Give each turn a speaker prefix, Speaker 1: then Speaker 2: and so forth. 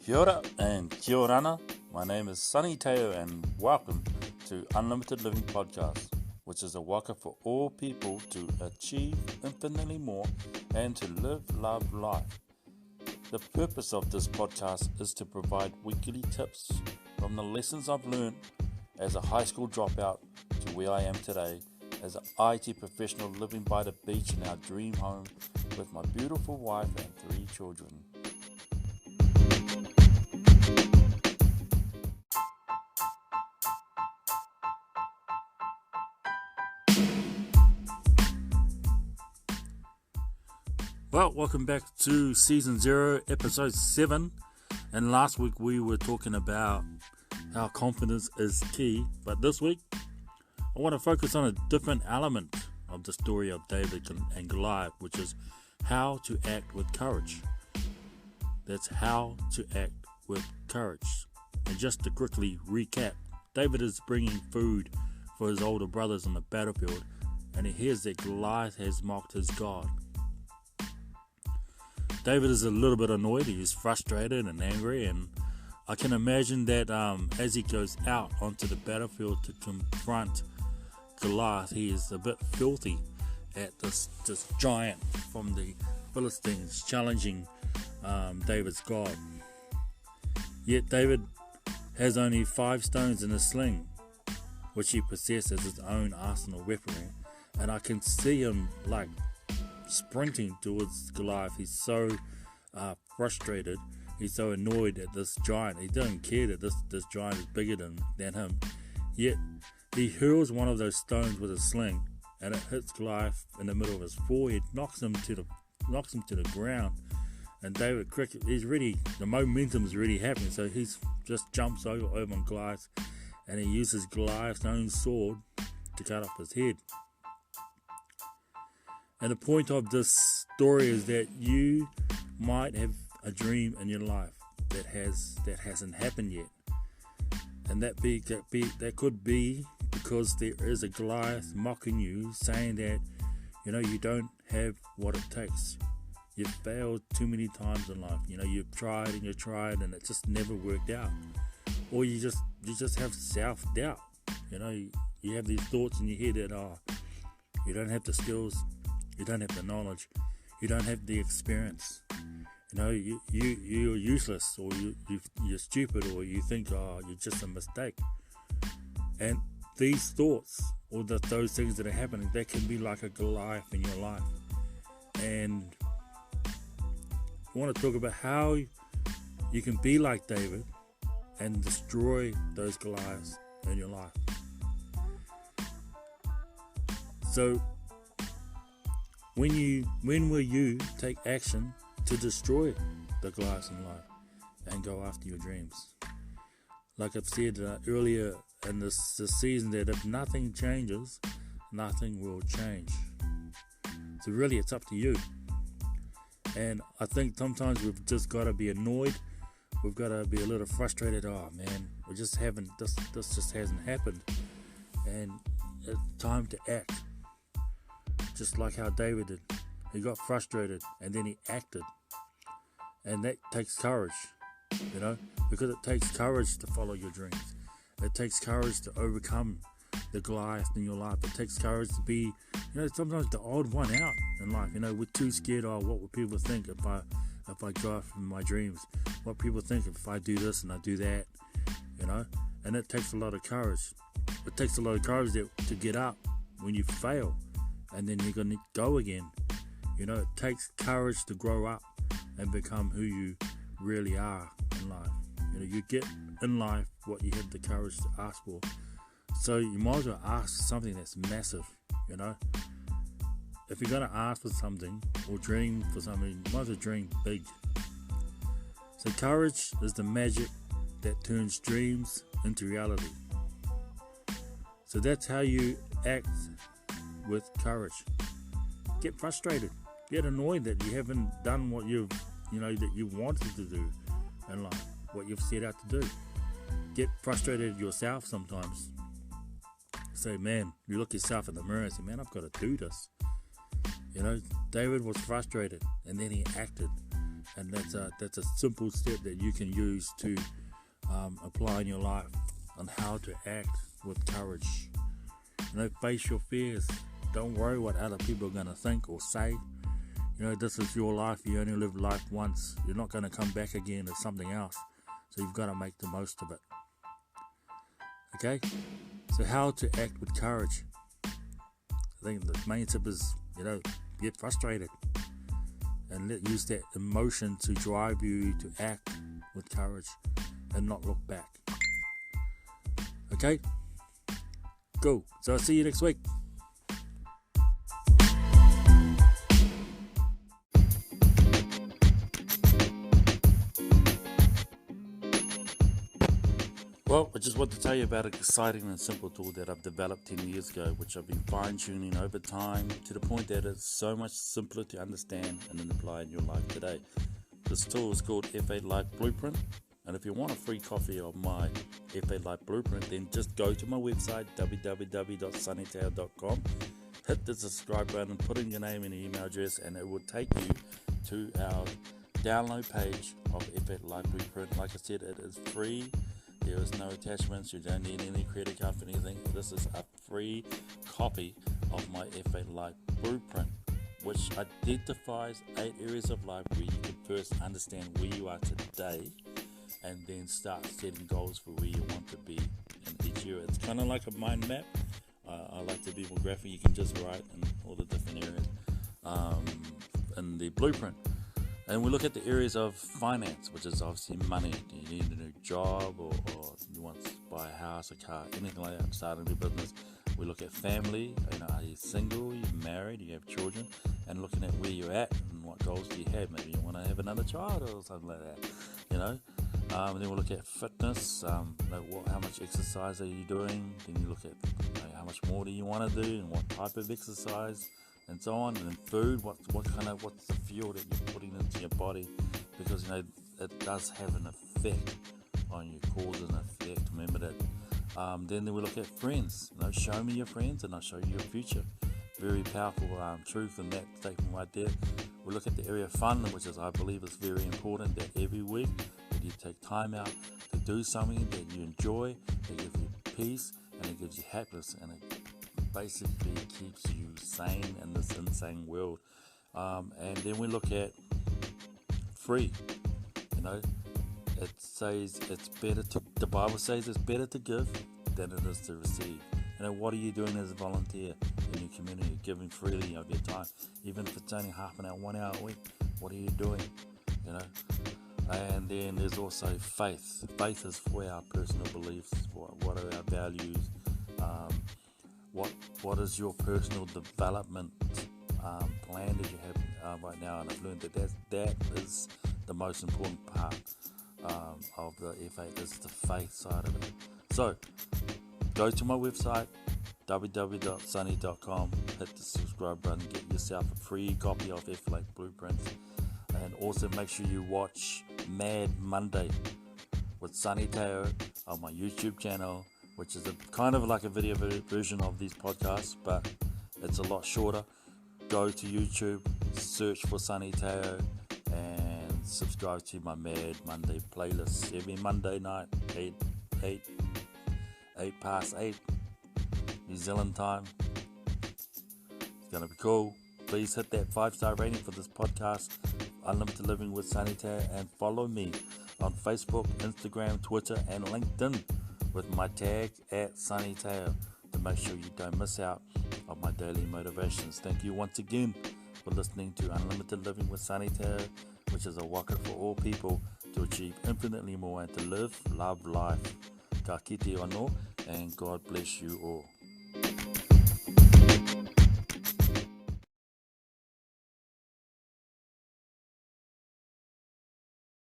Speaker 1: Kia ora and kia orana. My name is Sunny Teo and welcome to Unlimited Living Podcast, which is a waka for all people to achieve infinitely more and to live, love, life. The purpose of this podcast is to provide weekly tips from the lessons I've learned as a high school dropout to where I am today as an IT professional living by the beach in our dream home with my beautiful wife and 3 children. Well, welcome back to Season 0, Episode 7. And last week we were talking about how confidence is key. But this week, I want to focus on a different element of the story of David and Goliath, which is how to act with courage. That's how to act with courage. And just to quickly recap, David is bringing food for his older brothers on the battlefield, and he hears that Goliath has mocked his God. David is a little bit annoyed, he's frustrated and angry, and I can imagine that as he goes out onto the battlefield to confront Goliath, he is a bit filthy at this giant from the Philistines challenging David's God. Yet David has only 5 stones in his sling, which he possesses as his own arsenal weaponry, and I can see him like sprinting towards Goliath. He's so frustrated, he's so annoyed at this giant. He doesn't care that this giant is bigger than him, yet he hurls one of those stones with a sling and it hits Goliath in the middle of his forehead, knocks him to the ground. And David Cricket, the momentum is really happening, so he just jumps over on Goliath and he uses Goliath's own sword to cut off his head. And the point of this story is that you might have a dream in your life that hasn't happened yet, and that could be because there is a Goliath mocking you, saying that you don't have what it takes. You've failed too many times in life. You've tried and it just never worked out, or you just have self-doubt. You have these thoughts in your head that you don't have the skills. You don't have the knowledge. You don't have the experience. You're useless, or you're stupid, or you think you're just a mistake. And these thoughts, or those things that are happening, they can be like a Goliath in your life. And I want to talk about how you can be like David and destroy those Goliaths in your life. So, when will you take action to destroy the Goliaths in life and go after your dreams? Like I've said earlier in this season, that if nothing changes, nothing will change. So really, it's up to you. And I think sometimes we've just got to be annoyed. We've got to be a little frustrated. Oh man, this just hasn't happened. And it's time to act. Just like how David did. He got frustrated and then he acted. And that takes courage, because it takes courage to follow your dreams. It takes courage to overcome the Goliath in your life. It takes courage to be, sometimes the odd one out in life. We're too scared of what will people think if I go after my dreams. What people think if I do this and I do that, And it takes a lot of courage. It takes a lot of courage to get up when you fail. And then you're going to go again. It takes courage to grow up and become who you really are in life. You get in life what you have the courage to ask for. So you might as well ask something that's massive, If you're going to ask for something or dream for something, you might as well dream big. So courage is the magic that turns dreams into reality. So that's how you act with courage. Get frustrated, get annoyed that you haven't done what that you wanted to do in life, what you've set out to do. Get frustrated at yourself sometimes. Say, man, you look yourself in the mirror and say, man, I've got to do this. David was frustrated and then he acted. And that's a simple step that you can use to apply in your life on how to act with courage. Face your fears. Don't worry what other people are going to think or say. This is your life. You only live life once. You're not going to come back again as something else. So you've got to make the most of it. Okay? So how to act with courage? I think the main tip is, get frustrated. And use that emotion to drive you to act with courage and not look back. Okay? Cool. So I'll see you next week. Well, I just want to tell you about an exciting and simple tool that I've developed 10 years ago, which I've been fine-tuning over time to the point that it's so much simpler to understand and then apply in your life today. This tool is called F8 Life Blueprint, and if you want a free copy of my F8 Life Blueprint, then just go to my website, www.sunnytale.com, hit the subscribe button, put in your name and email address, and it will take you to our download page of F8 Life Blueprint. Like I said, it is free. There is no attachments. You don't need any credit card for anything. This is a free copy of my F8 Life Blueprint, which identifies 8 areas of life where you can first understand where you are today and then start setting goals for where you want to be in each area. It's kind of like a mind map. I like to be more graphic. You can just write in all the different areas in the blueprint. And we look at the areas of finance, which is obviously money. Do you need a new job or you want to buy a house, a car, anything like that, start a new business. We look at family, are you single, you married, you have children, and looking at where you're at and what goals do you have. Maybe you want to have another child or something like that, And then we'll look at fitness, how much exercise are you doing. Then you look at how much more do you want to do and what type of exercise, and so on. And then food, what's the fuel that you're putting into your body, because it does have an effect on you, cause and effect. Remember that. Then we look at friends. Show me your friends and I'll show you your future. Very powerful truth in that statement right there. We look at the area of fun, which I believe is very important, that every week that you take time out to do something that you enjoy, that gives you peace and it gives you happiness, and it basically keeps you sane in this insane world. And then we look at free. It says the Bible says it's better to give than it is to receive. What are you doing as a volunteer in your community, giving freely of your time, even if it's only half an hour, 1 hour a week? What are you doing? And then there's also faith. Faith is for our personal beliefs. What are our values? What is your personal development plan that you have right now? And I've learned that is the most important part of the F8, is the faith side of it. So go to my website, www.sunny.com, hit the subscribe button, get yourself a free copy of F8 Blueprints, and also make sure you watch Mad Monday with Sunny Teo on my YouTube channel, which is kind of like a video version of these podcasts, but it's a lot shorter. Go to YouTube, search for Sunny Teo, and subscribe to my Mad Monday playlist every Monday night, 8 past 8 New Zealand time. It's going to be cool. Please hit that 5-star rating for this podcast, Unlimited Living with Sunny Teo, and follow me on Facebook, Instagram, Twitter, and LinkedIn with my tag @Sunny Teo to make sure you don't miss out on my daily motivations. Thank you once again for listening to Unlimited Living with Sunny Teo, which is a waka for all people to achieve infinitely more and to live, love life. Ka kite anō, and God bless you all.